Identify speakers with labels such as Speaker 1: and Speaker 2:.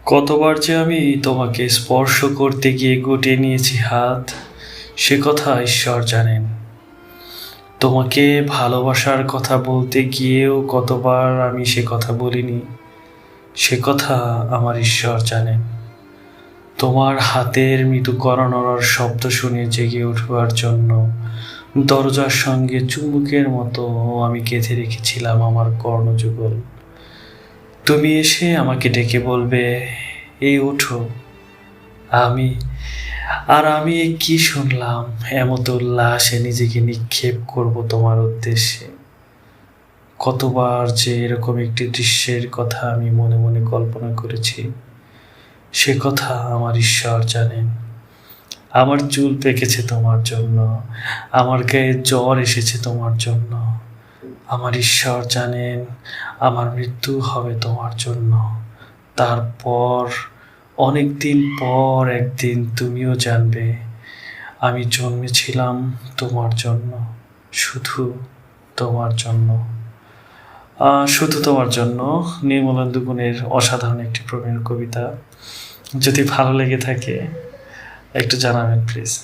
Speaker 1: কতবার যে আমি তোমাকে স্পর্শ করতে গিয়ে গুটিয়ে নিয়েছি হাত, সে কথা ঈশ্বর জানেন। তোমাকে ভালোবাসার কথা বলতে গিয়েও কতবার আমি সে কথা বলিনি, সে কথা আমার ঈশ্বর জানেন। তোমার হাতের মৃদু কড়া নড়ার শব্দ শুনে জেগে উঠবার জন্য দরজার সঙ্গে চুম্বকের মতো আমি গেঁথে রেখেছিলাম আমার কর্ণযুগল। তুমি এসে আমাকে ডেকে বলবে, এই ওঠো। আমি আমি কি শুনলাম, এমত উল্লাসে নিজেকে নিক্ষেপ করব তোমার উদ্দেশ্যে। কতবার যে এরকম একটি দৃশ্যের কথা আমি মনে মনে কল্পনা করেছি, সে কথা আমার ঈশ্বর জানেন। আমার চুল পেকেছে তোমার জন্য, আমার গায়ে জ্বর এসেছে তোমার জন্য। আমার ঈশ্বর জানেন আমার মৃত্যু হবে তোমার জন্য। তারপর অনেক দিন পর একদিন তুমিও জানবে আমি জন্মেছিলাম তোমার জন্য, শুধু তোমার জন্য। শুধু তোমার জন্য নির্মলেন্দু গুণের অসাধারণ একটি প্রবীণ কবিতা। যদি ভালো লেগে থাকে একটু জানাবেন প্লিজ।